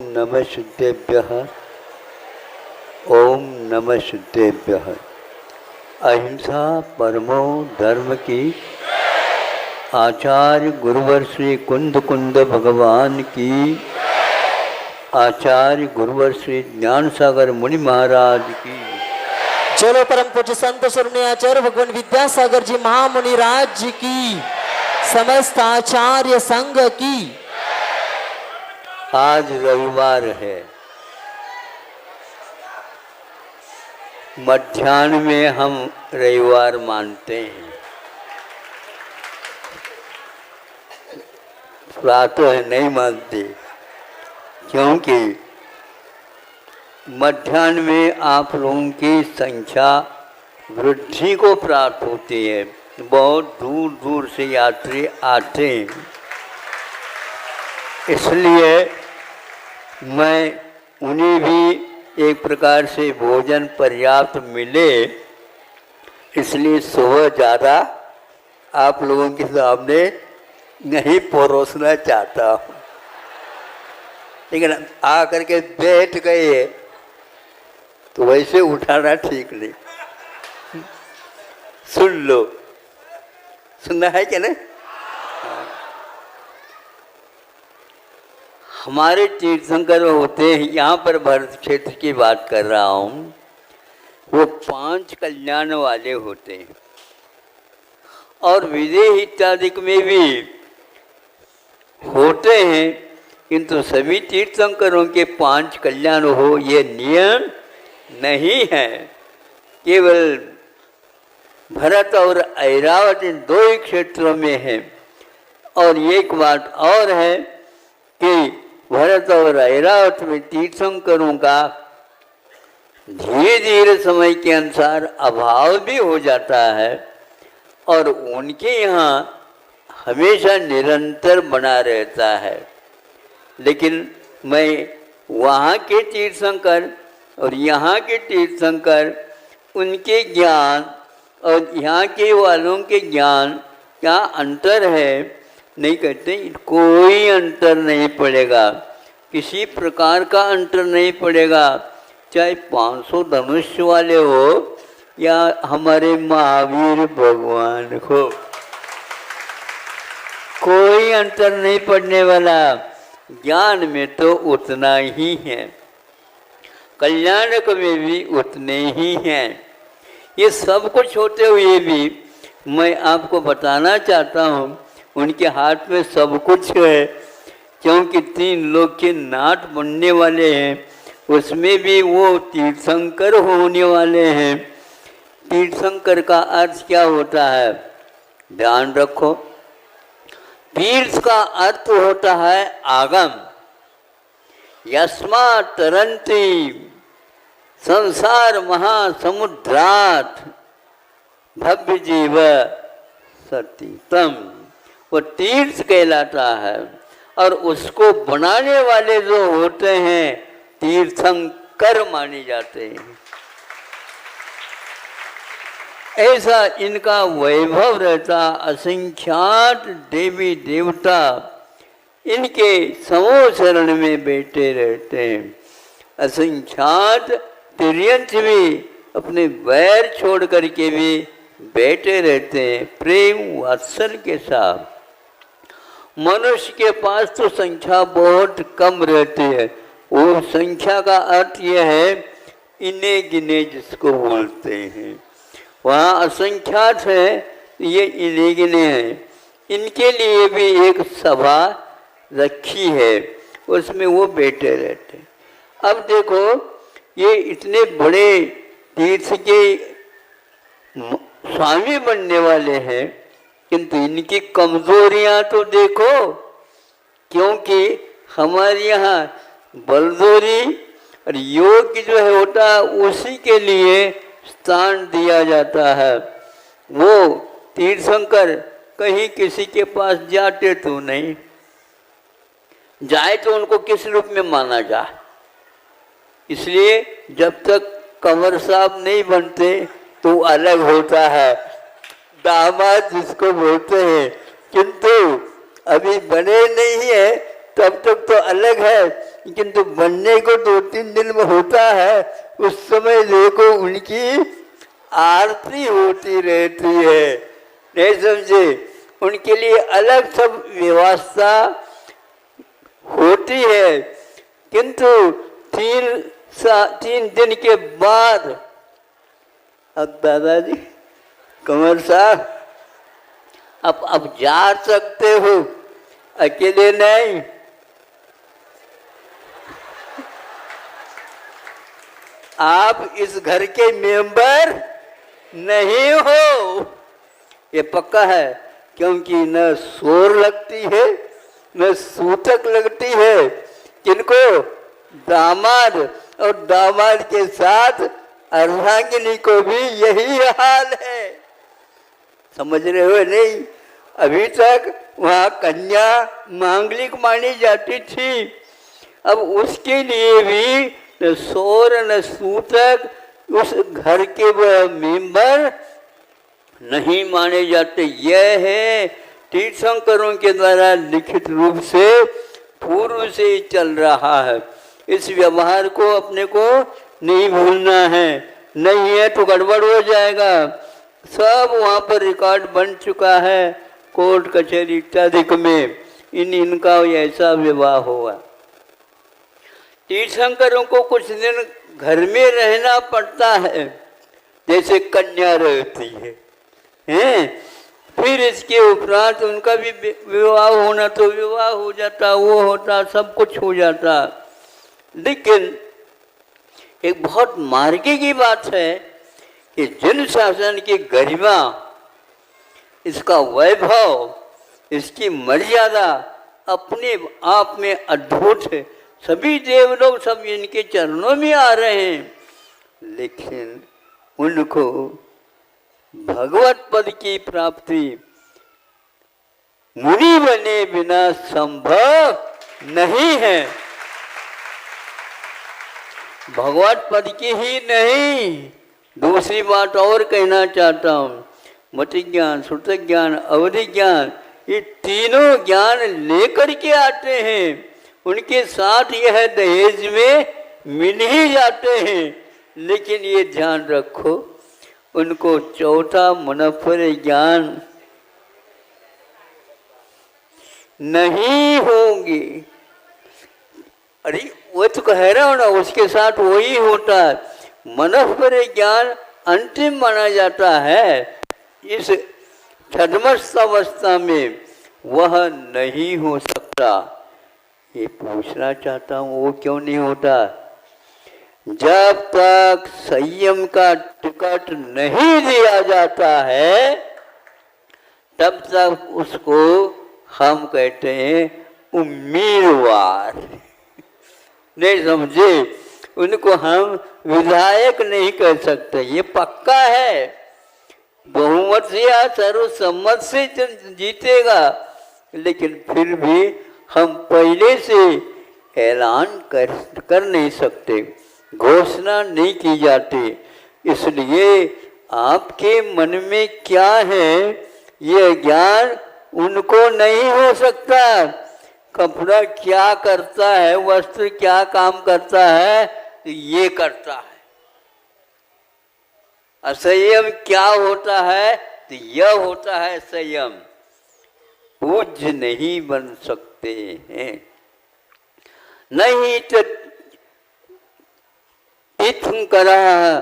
नमः शुद्धेभ्यः। ओम नमः शुद्धेभ्यः। अहिंसा परमो धर्म की। आचार्य गुरुवर श्री कुंद कुंद भगवान की। आचार्य गुरुवर श्री ज्ञान सागर मुनि महाराज की। चलो परम पूज्य संत शरणीय आचार्य भगवान विद्यासागर जी महामुनि राज जी की, समस्त आचार्य संघ की। आज रविवार है। मध्याह्न में हम रविवार मानते हैं, प्रातः नहीं मानते, क्योंकि मध्याह्न में आप लोगों की संख्या वृद्धि को प्राप्त होती है। बहुत दूर दूर से यात्री आते हैं, इसलिए मैं उन्हें भी एक प्रकार से भोजन पर्याप्त मिले, इसलिए सुबह ज़्यादा आप लोगों के सामने नहीं परोसना चाहता हूँ। लेकिन आ करके बैठ गए तो वैसे उठाना ठीक नहीं। सुन लो, सुनना है क्या नहीं? हमारे तीर्थंकर होते हैं, यहाँ पर भरत क्षेत्र की बात कर रहा हूँ, वो 5 कल्याण वाले होते हैं और विदेह इत्यादि में भी होते हैं, किंतु सभी तीर्थंकरों के 5 कल्याण हो ये नियम नहीं है। केवल भरत और ऐरावत इन 2 ही क्षेत्रों में है। और एक बात और है कि भरत और ऐरावत में तीर्थंकरों का धीरे धीरे समय के अनुसार अभाव भी हो जाता है और उनके यहाँ हमेशा निरंतर बना रहता है। लेकिन मैं वहाँ के तीर्थंकर और यहाँ के तीर्थंकर, उनके ज्ञान और यहाँ के वालों के ज्ञान क्या अंतर है नहीं कहते। कोई अंतर नहीं पड़ेगा, किसी प्रकार का अंतर नहीं पड़ेगा, चाहे 500 धनुष वाले हो या हमारे महावीर भगवान हो, कोई अंतर नहीं पड़ने वाला। ज्ञान में तो उतना ही है, कल्याणक में भी उतने ही हैं। ये सब कुछ होते हुए भी मैं आपको बताना चाहता हूँ, उनके हाथ में सब कुछ है, क्योंकि 3 लोग के नाथ बनने वाले हैं, उसमें भी वो तीर्थंकर होने वाले हैं। तीर्थंकर का अर्थ क्या होता है, ध्यान रखो। तीर्थ का अर्थ होता है आगम। यस्मात् तरन्ति संसार महासमुद्रात् भव्य जीव सतीतम, वो तीर्थ कहलाता है। और उसको बनाने वाले जो होते हैं तीर्थंकर माने जाते हैं। ऐसा इनका वैभव रहता, असंख्यात देवी देवता इनके समूह शरण में बैठे रहते हैं। असंख्यात तिर्यंत भी अपने वैर छोड़ करके भी बैठे रहते हैं प्रेम वात्सल्य के साथ। मनुष्य के पास तो संख्या बहुत कम रहती है। वो संख्या का अर्थ यह है इन्हें गिने जिसको बोलते हैं। वहाँ असंख्यात है, ये इन्हें गिने हैं। इनके लिए भी एक सभा रखी है, उसमें वो बैठे रहते हैं। अब देखो, ये इतने बड़े तीर्थ के स्वामी बनने वाले हैं, किंतु इनकी कमजोरियां तो देखो। क्योंकि हमारे यहाँ बलजोरी और योग जो है होता है, उसी के लिए स्थान दिया जाता है। वो तीर्थंकर कहीं किसी के पास जाते तो नहीं, जाए तो उनको किस रूप में माना जाए। इसलिए जब तक कंवर साहब नहीं बनते तो अलग होता है, दामाद जिसको बोलते हैं, किंतु अभी बने नहीं है तब तक तो अलग है। किंतु बनने को 2-3 दिन में होता है। उस समय देखो उनकी आरती होती रहती है, नहीं समझे? उनके लिए अलग सब व्यवस्था होती है। किंतु 3 दिन के बाद अब दादाजी कंवर साहब अब जा सकते हो, अकेले नहीं। आप इस घर के मेंबर नहीं हो, ये पक्का है। क्योंकि न शोर लगती है न सूतक लगती है। किनको? दामाद, और दामाद के साथ अर्धांगिनी को भी यही हाल है। समझ रहे हो नहीं? अभी तक वहाँ कन्या मांगलिक मानी जाती थी, अब उसके लिए भी न शोर न सूतक उस घर के मेंबर नहीं माने जाते। यह है तीर्थंकरों के द्वारा लिखित रूप से पूर्व से ही चल रहा है। इस व्यवहार को अपने को नहीं भूलना है, नहीं है तो गड़बड़ हो जाएगा। सब वहाँ पर रिकॉर्ड बन चुका है, कोर्ट कचहरी इत्यादि में इनका ऐसा विवाह हुआ। तीर्थंकरों को कुछ दिन घर में रहना पड़ता है, जैसे कन्या रहती है, हैं? फिर इसके उपरांत उनका भी विवाह होना तो विवाह हो जाता, वो होता, सब कुछ हो जाता। लेकिन एक बहुत मार्गी की बात है कि जन शासन की गरिमा, इसका वैभव, इसकी मर्यादा अपने आप में अद्भुत है। सभी देवलोग सब इनके चरणों में आ रहे हैं, लेकिन उनको भगवत पद की प्राप्ति मुनि बने बिना संभव नहीं है। भगवत पद की ही नहीं, दूसरी बात और कहना चाहता हूँ। मति ज्ञान, श्रुत ज्ञान, अवधि ज्ञान, ये तीनों ज्ञान लेकर के आते हैं। उनके साथ यह दहेज में मिल ही जाते हैं। लेकिन ये ध्यान रखो, उनको चौथा मुनफ़्फ़र ज्ञान नहीं होंगे। अरे वो तो कह रहा हूँ ना, उसके साथ वही होता है। मुनफ़्फ़र ज्ञान अंतिम माना जाता है। इस छद्मस्त अवस्था में वह नहीं हो सकता। ये पूछना चाहता हूँ, वो क्यों नहीं होता? जब तक संयम का टिकट नहीं दिया जाता है, तब तक उसको हम कहते हैं उम्मीदवार। नहीं समझे? उनको हम विधायक नहीं कह सकते, ये पक्का है। बहुमत से या सर्वसम्मत से जीतेगा, लेकिन फिर भी हम पहले से ऐलान कर नहीं सकते, घोषणा नहीं की जाती। इसलिए आपके मन में क्या है, ये ज्ञान उनको नहीं हो सकता। कपड़ा क्या करता है, वस्त्र क्या काम करता है, तो ये करता है। असंयम क्या होता है, तो यह होता है संयम। पूज्य नहीं बन सकते हैं। नहीं तो तीर्थंकरः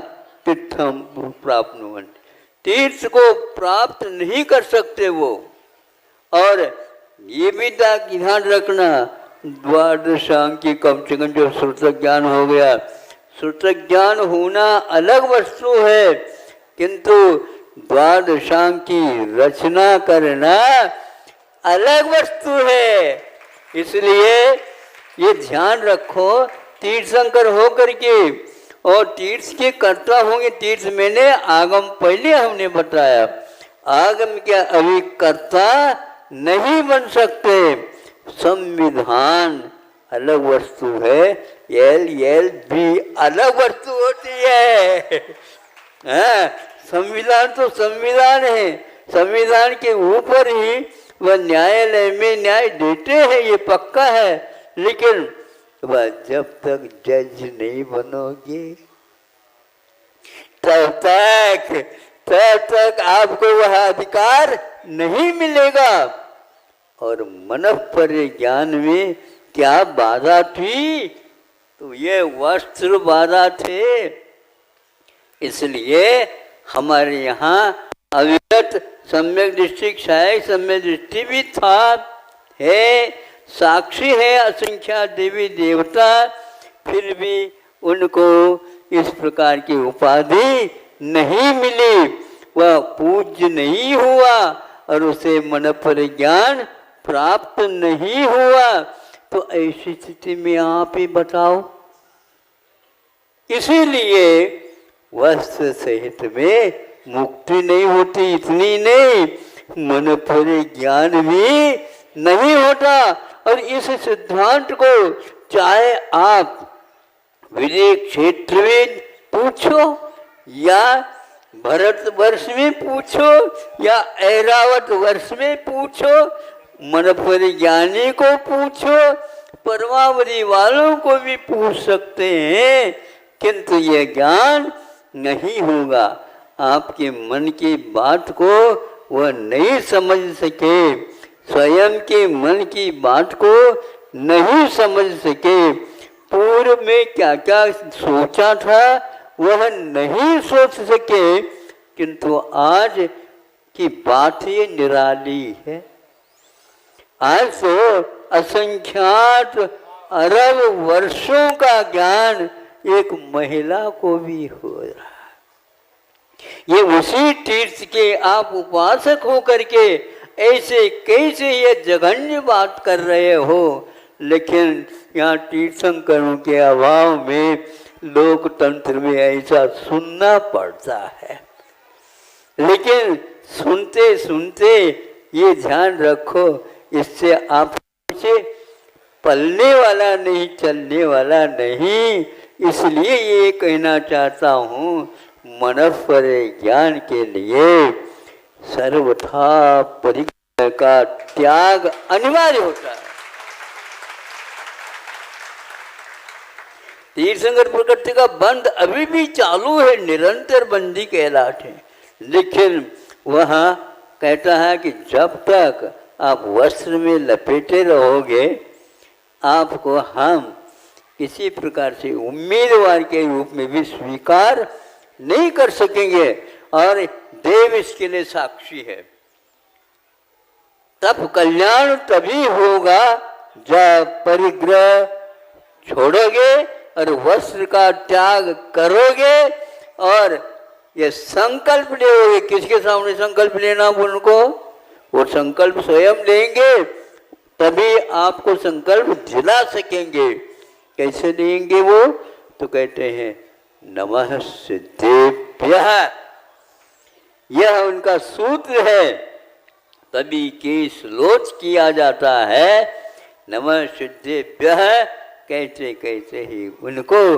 तीर्थम प्राप्नुवन्ति, तीर्थ को प्राप्त नहीं कर सकते वो। और ये भी ध्यान रखना, द्वादशांग की कम से कम जो श्रुत ज्ञान हो गया, श्रुत ज्ञान होना अलग वस्तु है, किंतु द्वादशांग की रचना करना अलग वस्तु है। इसलिए ये ध्यान रखो, तीर्थंकर हो करके और तीर्थ के कर्ता होंगे। तीर्थ मैंने आगम पहले हमने बताया, आगम क्या अभी कर्ता नहीं बन सकते। संविधान अलग वस्तु है, एल भी अलग वस्तु होती है। संविधान तो संविधान है, संविधान के ऊपर ही वह न्यायालय में न्याय देते हैं, ये पक्का है। लेकिन वह जब तक जज नहीं बनोगे तब तक आपको वह अधिकार नहीं मिलेगा। और मन पर ज्ञान में क्या बाधा थी? तो ये वस्त्र बाधा थे। इसलिए हमारे यहाँ अविरत सम्यक दृष्टि, क्षय सम्यक दृष्टि भी था, है, साक्षी है असंख्या देवी देवता, फिर भी उनको इस प्रकार की उपाधि नहीं मिली, वह पूज्य नहीं हुआ और उसे मन पर ज्ञान प्राप्त नहीं हुआ। तो ऐसी स्थिति में आप ही बताओ। इसीलिए वस्त्र सहित में मुक्ति नहीं होती, इतनी नहीं, मन पर ज्ञान भी नहीं होता। और इस सिद्धांत को चाहे आप विजय क्षेत्र में पूछो या भारतवर्ष में पूछो या ऐरावत वर्ष में पूछो, मन पर ज्ञानी को पूछो, परमावधि वालों को भी पूछ सकते हैं, किंतु यह ज्ञान नहीं होगा। आपके मन की बात को वह नहीं समझ सके, स्वयं के मन की बात को नहीं समझ सके, पूर्व में क्या क्या सोचा था वह नहीं सोच सके, किंतु आज की बात ये निराली है। आज तो असंख्यात अरब वर्षों का ज्ञान एक महिला को भी हो रहा है। ये उसी तीर्थ के आप उपासक हो करके ऐसे कैसे ये जघन्य बात कर रहे हो, लेकिन यहाँ तीर्थंकरों के अभाव में लोकतंत्र में ऐसा सुनना पड़ता है। लेकिन सुनते सुनते ये ध्यान रखो, इससे आप से पलने वाला नहीं, चलने वाला नहीं। इसलिए ये कहना चाहता हूँ, मन पर ज्ञान के लिए सर्वथा परिग्रह का त्याग अनिवार्य होता है। तीर्थंकर प्रकृति का बंद अभी भी चालू है, निरंतर बंदी कहलाते हैं। लेकिन वहाँ कहता है कि जब तक आप वस्त्र में लपेटे रहोगे, आपको हम किसी प्रकार से उम्मीदवार के रूप में भी स्वीकार नहीं कर सकेंगे। और देव इसके लिए साक्षी है। तब कल्याण तभी होगा जब परिग्रह छोड़ोगे और वस्त्र का त्याग करोगे और ये संकल्प लोगे। किसके सामने संकल्प लेना उनको? वो संकल्प स्वयं लेंगे, तभी आपको संकल्प दिला सकेंगे। कैसे लेंगे वो? तो कहते हैं नमः सिद्धेभ्यः, यह उनका सूत्र है। तभी केश लोच किया जाता है। नमः सिद्धेभ्यः कहते कहते ही उनको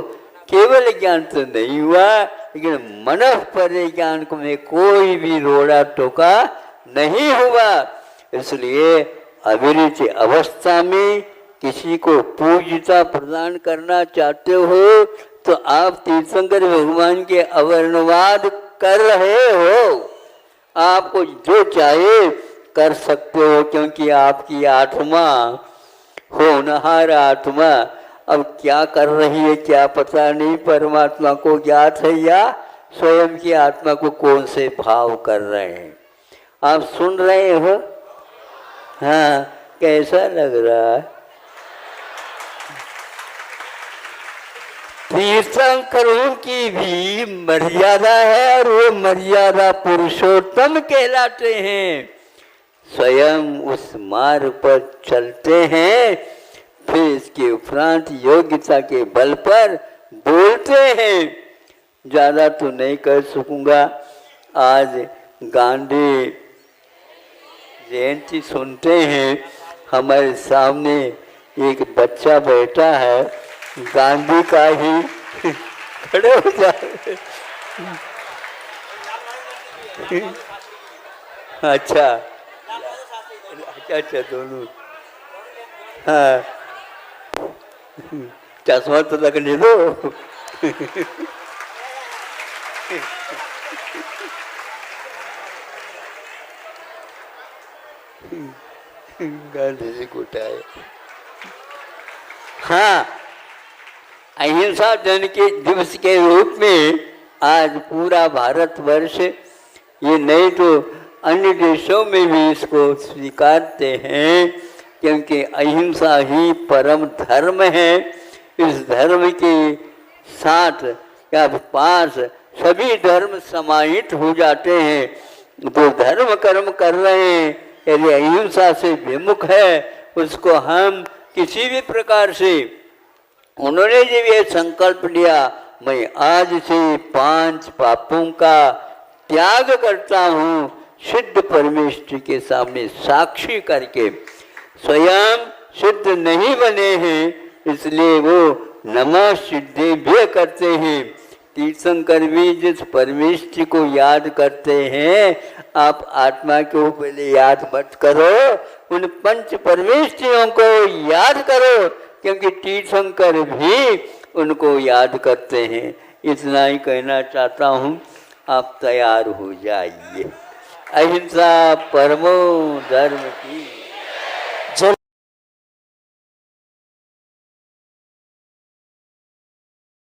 केवल ज्ञान तो नहीं हुआ, लेकिन मन पर ज्ञान को में कोई भी रोड़ा टोका नहीं हुआ। इसलिए अविरत अवस्था में किसी को पूज्यता प्रदान करना चाहते हो तो आप तीर्थंकर भगवान के अवर्णवाद कर रहे हो। आपको जो चाहे कर सकते हो, क्योंकि आपकी आत्मा होनहार आत्मा अब क्या कर रही है क्या पता नहीं, परमात्मा को ज्ञात है या स्वयं की आत्मा को कौन से भाव कर रहे हैं। आप सुन रहे हो? हाँ, कैसा लग रहा है? तीर्थंकरों की भी मर्यादा है और वो मर्यादा पुरुषोत्तम कहलाते हैं। स्वयं उस मार्ग पर चलते हैं, फिर इसके उपरांत योग्यता के बल पर बोलते हैं। ज़्यादा तो नहीं कर सकूँगा। आज गांधी जयंती सुनते हैं, हमारे सामने एक बच्चा बैठा है, गांधी का ही खड़े हो जाए। अच्छा अच्छा दोनों। हाँ चश्मा तो लगने दो। गांधी जी को उठाए। हाँ, अहिंसा जन के दिवस के रूप में आज पूरा भारतवर्ष, ये नहीं तो अन्य देशों में भी इसको स्वीकारते हैं, क्योंकि अहिंसा ही परम धर्म है। इस धर्म के साथ या पास सभी धर्म समाहित हो जाते हैं। जो धर्म कर्म कर रहे हैं यदि अहिंसा से विमुख है, उसको हम किसी भी प्रकार से, उन्होंने जब ये संकल्प लिया मैं आज से 5 पापों का त्याग करता हूँ, सिद्ध परमेश्वर के सामने साक्षी करके, स्वयं सिद्ध नहीं बने हैं इसलिए वो नमः सिद्धे भी करते हैं। तीर्थंकर भी जिस परमेश्वर को याद करते हैं, आप आत्मा को पहले याद मत करो, उन पंच परमेश्वरों को याद करो, क्योंकि तीर्थंकर भी उनको याद करते हैं। इतना ही कहना चाहता हूँ, आप तैयार हो जाइए। अहिंसा परमो धर्म की।